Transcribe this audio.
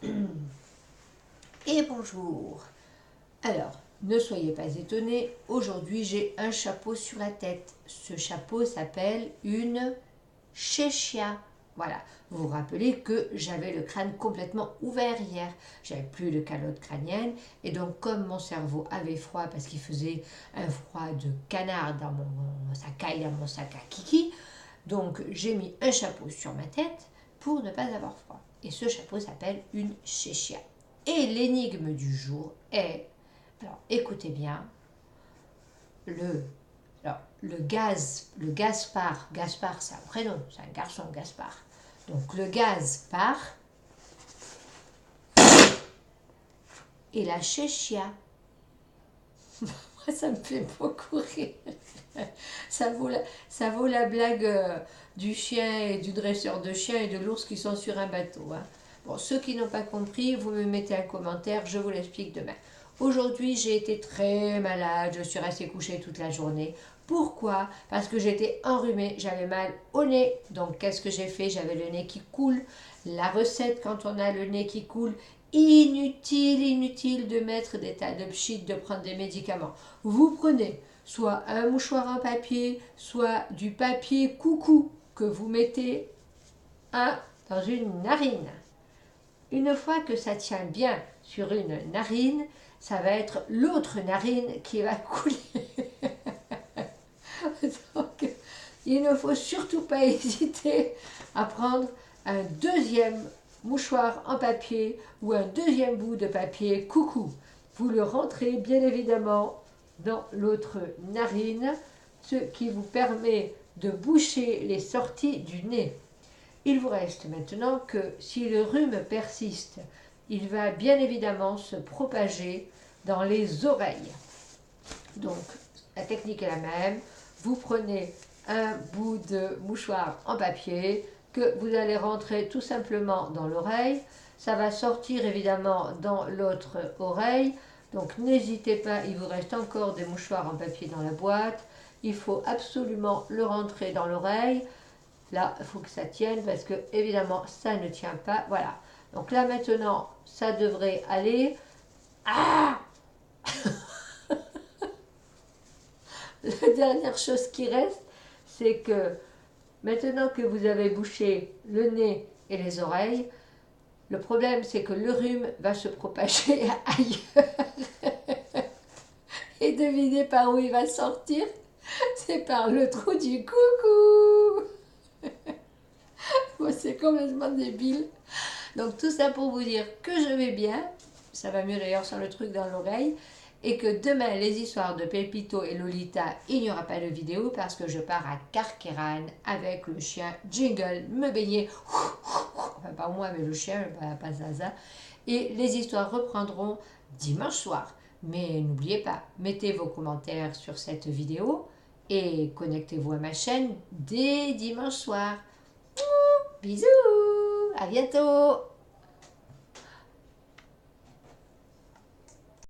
Et bonjour. Alors, ne soyez pas étonnés, aujourd'hui j'ai un chapeau sur la tête. Ce chapeau s'appelle une chéchia. Voilà, vous vous rappelez que j'avais le crâne complètement ouvert hier. J'avais plus de calotte crânienne et donc comme mon cerveau avait froid parce qu'il faisait un froid de canard dans sa caille, dans mon sac à kiki, donc j'ai mis un chapeau sur ma tête pour ne pas avoir froid. Et ce chapeau s'appelle une chéchia. Et l'énigme du jour est, alors écoutez bien, le Gaspard, Gaspard c'est un prénom, c'est un garçon Gaspard. Donc le gaz part et la chéchia. Moi ça me fait beaucoup rire. Ça vaut la blague du chien et du dresseur de chien et de l'ours qui sont sur un bateau. Hein. Bon, ceux qui n'ont pas compris, vous me mettez un commentaire, je vous l'explique demain. Aujourd'hui, j'ai été très malade, je suis restée couchée toute la journée. Pourquoi? Parce que j'étais enrhumée, j'avais mal au nez. Donc, qu'est-ce que j'ai fait? J'avais le nez qui coule. La recette, quand on a le nez qui coule, inutile de mettre des tas de pchit, de prendre des médicaments. Vous prenez soit un mouchoir en papier, soit du papier coucou que vous mettez dans une narine. Une fois que ça tient bien sur une narine, ça va être l'autre narine qui va couler. Donc, il ne faut surtout pas hésiter à prendre un deuxième mouchoir en papier ou un deuxième bout de papier coucou. Vous le rentrez bien évidemment dans l'autre narine, ce qui vous permet de boucher les sorties du nez. Il vous reste maintenant que si le rhume persiste, il va bien évidemment se propager dans les oreilles. Donc, la technique est la même. Vous prenez un bout de mouchoir en papier que vous allez rentrer tout simplement dans l'oreille. Ça va sortir évidemment dans l'autre oreille. Donc, n'hésitez pas, il vous reste encore des mouchoirs en papier dans la boîte. Il faut absolument le rentrer dans l'oreille. Là, il faut que ça tienne parce que, évidemment, ça ne tient pas. Voilà. Donc là, maintenant, ça devrait aller. Ah! La dernière chose qui reste, c'est que maintenant que vous avez bouché le nez et les oreilles, le problème, c'est que le rhume va se propager ailleurs. Et devinez par où il va sortir? C'est par le trou du coucou. Moi, c'est complètement débile. Donc tout ça pour vous dire que je vais bien, ça va mieux d'ailleurs sur le truc dans l'oreille, et que demain, les histoires de Pépito et Lolita, il n'y aura pas de vidéo parce que je pars à Carqueiranne avec le chien Jingle, me baigner, enfin pas moi mais le chien, pas Zaza, et les histoires reprendront dimanche soir. Mais n'oubliez pas, mettez vos commentaires sur cette vidéo et connectez-vous à ma chaîne dès dimanche soir. Bisous, à bientôt.